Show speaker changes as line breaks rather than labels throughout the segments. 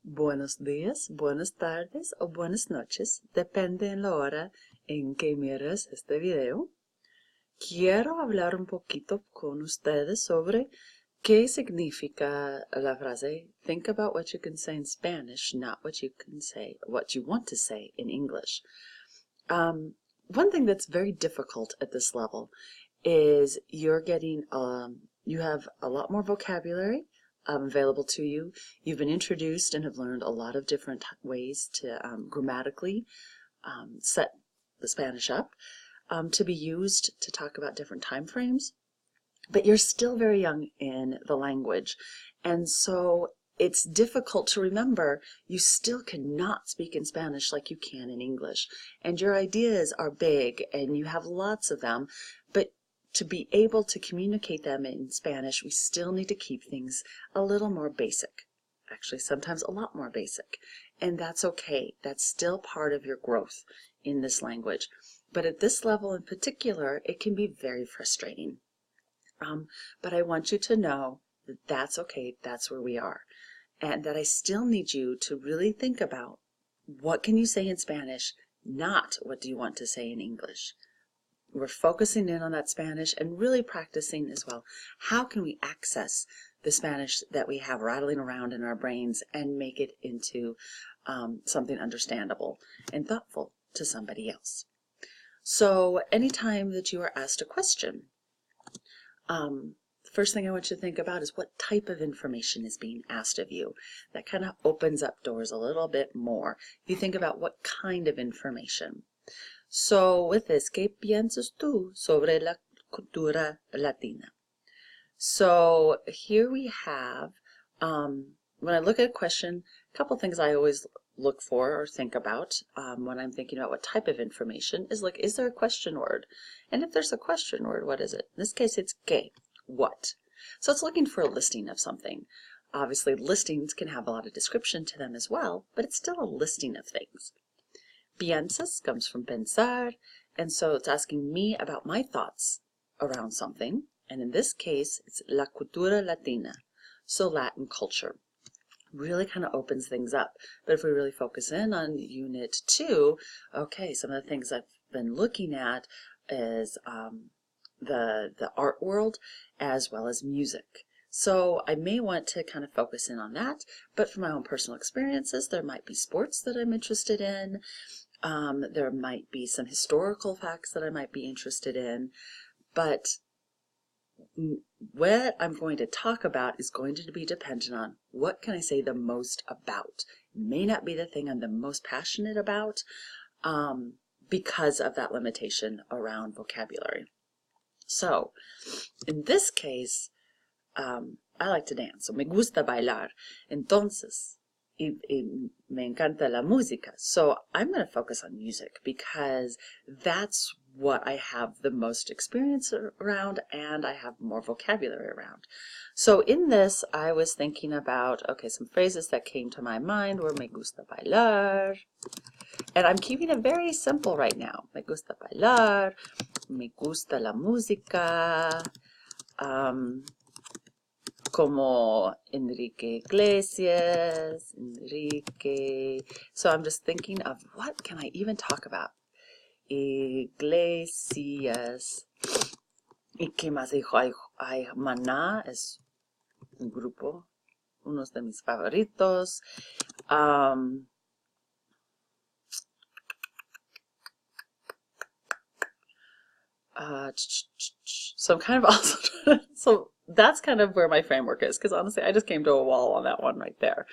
Buenos días, buenas tardes o buenas noches, depende en la hora en que mires este video. Quiero hablar un poquito con ustedes sobre qué significa la frase think about what you can say in Spanish, not what you can say, what you want to say in English. One thing that's very difficult at this level is you're getting, you have a lot more vocabulary available to you. You've been introduced and have learned a lot of different ways to grammatically set the Spanish up to be used to talk about different time frames. But you're still very young in the language, and so it's difficult to remember you still cannot speak in Spanish like you can in English. And your ideas are big and you have lots of them, but to be able to communicate them in Spanish, we still need to keep things a little more basic. Actually, sometimes a lot more basic. And that's okay. That's still part of your growth in this language. But at this level in particular, it can be very frustrating. But I want you to know that that's okay. That's where we are. And that I still need you to really think about what can you say in Spanish, not what do you want to say in English. We're focusing in on that Spanish and really practicing as well. How can we access the Spanish that we have rattling around in our brains and make it into something understandable and thoughtful to somebody else? So anytime that you are asked a question, the first thing I want you to think about is what type of information is being asked of you. That kind of opens up doors a little bit more. If you think about what kind of information. So with this, ¿qué piensas tú sobre la cultura latina? So here we have, when I look at a question, a couple things I always look for or think about when I'm thinking about what type of information is like, is there a question word? And if there's a question word, what is it? In this case, it's ¿qué? What? So it's looking for a listing of something. Obviously, listings can have a lot of description to them as well, but it's still a listing of things. Piensas comes from pensar, and so it's asking me about my thoughts around something. And in this case, it's la cultura latina, so Latin culture. Really kind of opens things up. But if we really focus in on Unit 2, okay, some of the things I've been looking at is the art world as well as music. So I may want to kind of focus in on that, but from my own personal experiences, there might be sports that I'm interested in. There might be some historical facts that I might be interested in, but what I'm going to talk about is going to be dependent on what can I say the most about. It may not be the thing I'm the most passionate about because of that limitation around vocabulary. So in this case, I like to dance, so me gusta bailar. Entonces, me encanta la música. So I'm going to focus on music because that's what I have the most experience around and I have more vocabulary around. So in this, I was thinking about, okay, some phrases that came to my mind were me gusta bailar. And I'm keeping it very simple right now. Me gusta bailar, me gusta la música, como Enrique Iglesias, Enrique. So I'm just thinking of what can I even talk about? Iglesias. ¿Y qué más dijo? Hay Maná, es un grupo, unos de mis favoritos. So I'm kind of also, so that's kind of where my framework is, because honestly, I just came to a wall on that one right there.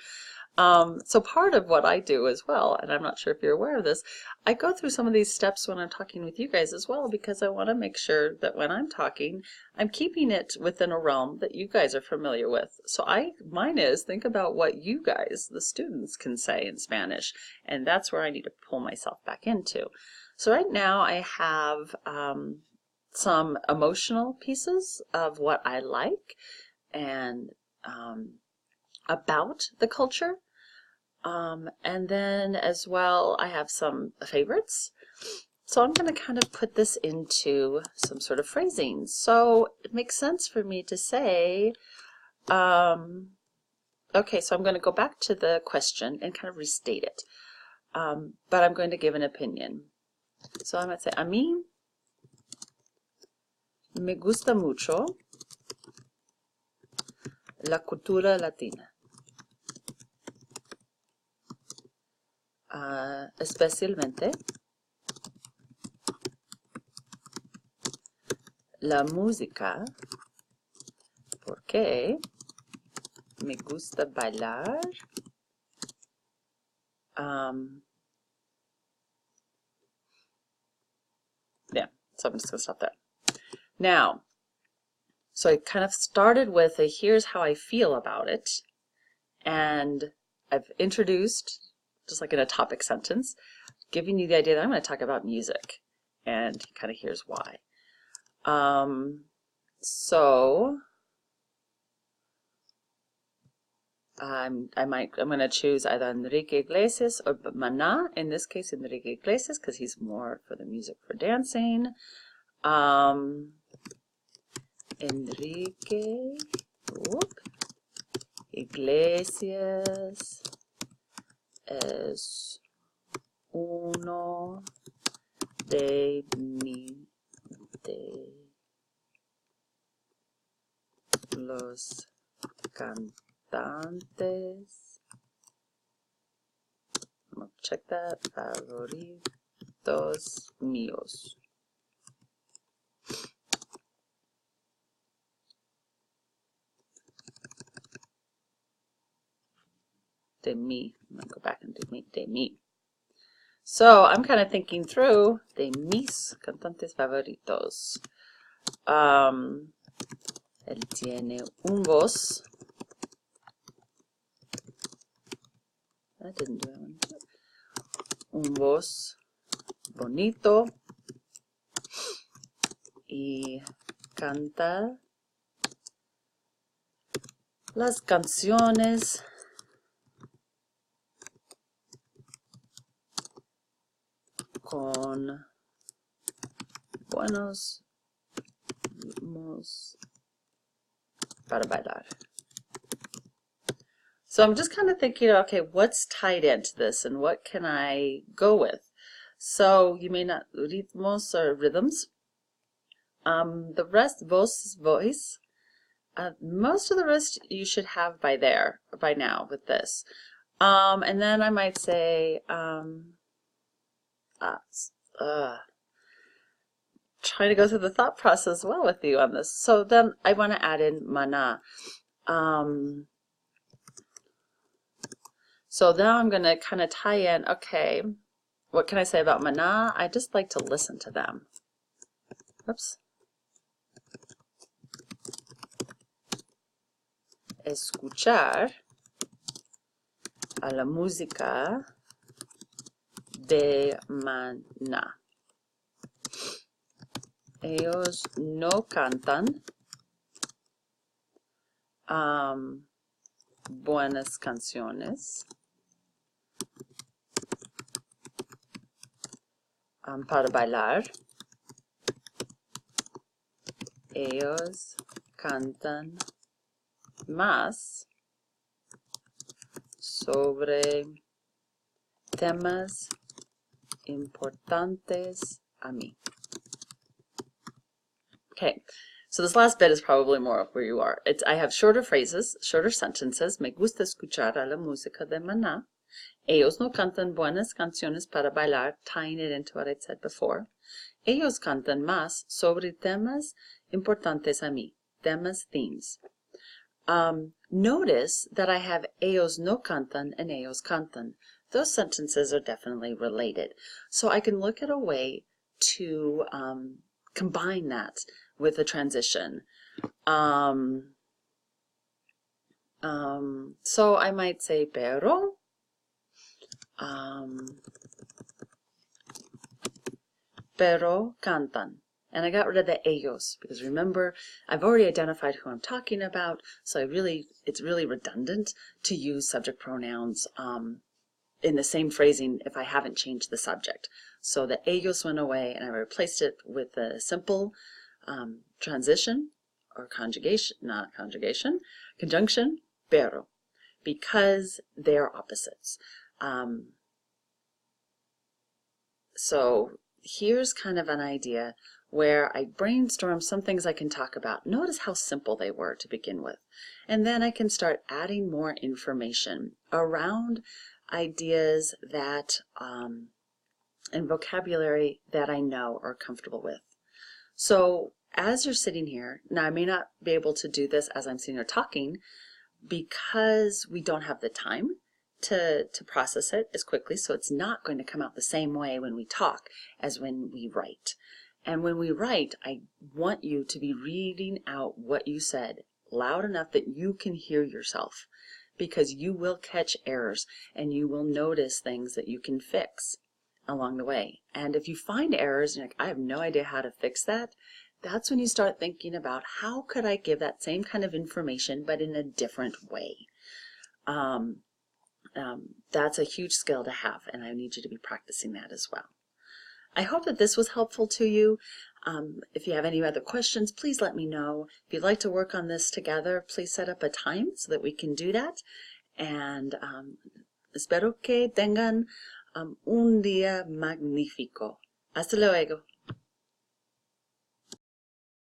So part of what I do as well, and I'm not sure if you're aware of this, I go through some of these steps when I'm talking with you guys as well, because I want to make sure that when I'm talking, I'm keeping it within a realm that you guys are familiar with. So mine is think about what you guys, the students, can say in Spanish, and that's where I need to pull myself back into. So right now I have some emotional pieces of what I like and about the culture. And then as well, I have some favorites. So I'm going to kind of put this into some sort of phrasing. So it makes sense for me to say, Okay, so I'm going to go back to the question and kind of restate it. But I'm going to give an opinion. So I might say, a mí me gusta mucho la cultura latina. Especialmente la música, porque me gusta bailar. Yeah, so I'm just going to stop there. Now, so I kind of started with a here's how I feel about it, and I've introduced, just like in a topic sentence, giving you the idea that I'm going to talk about music, and kind of here's why. So I'm going to choose either Enrique Iglesias or Maná. In this case, Enrique Iglesias, because he's more for the music for dancing. Enrique Iglesias es uno de los cantantes, I'm gonna check that, favoritos míos. De mí. I'm gonna go back and do me, de mí. So I'm kind of thinking through de mis cantantes favoritos. Él tiene un voz. I didn't do that one. Un voz bonito y canta las canciones con buenos ritmos para bailar. So I'm just kind of thinking, okay, what's tied into this and what can I go with? So you may not, ritmos or rhythms. The rest, voice. Most of the rest you should have by now with this. And then I might say, trying to go through the thought process well with you on this. So then I want to add in Maná. So now I'm going to kind of tie in, okay, what can I say about Maná? I just like to listen to them. Oops. Escuchar a la música de Maná. Ellos no cantan buenas canciones para bailar. Ellos cantan más sobre temas importantes a mí. Okay, so this last bit is probably more of where you are. I have shorter phrases, shorter sentences. Me gusta escuchar a la música de Maná. Ellos no cantan buenas canciones para bailar, tying it into what I said before. Ellos cantan más sobre temas importantes a mí, temas, themes. Notice that I have ellos no cantan and ellos cantan. Those sentences are definitely related. So I can look at a way to combine that with a transition. So I might say, pero cantan. And I got rid of the ellos because remember, I've already identified who I'm talking about, so it's really redundant to use subject pronouns in the same phrasing if I haven't changed the subject. So the ellos went away and I replaced it with a simple transition or conjugation, not conjugation, conjunction, pero. because they're opposites. So here's kind of an idea where I brainstorm some things I can talk about. Notice how simple they were to begin with. And then I can start adding more information around ideas that and vocabulary that I know or comfortable with. So as you're sitting here, now I may not be able to do this as I'm sitting here talking because we don't have the time to process it as quickly, so it's not going to come out the same way when we talk as when we write. And when we write, I want you to be reading out what you said loud enough that you can hear yourself, because you will catch errors and you will notice things that you can fix along the way. And if you find errors and you're like, I have no idea how to fix that, that's when you start thinking about how could I give that same kind of information but in a different way. That's a huge skill to have, and I need you to be practicing that as well. I hope that this was helpful to you. If you have any other questions, please let me know. If you'd like to work on this together, please set up a time so that we can do that. And espero que tengan un día magnífico. Hasta luego.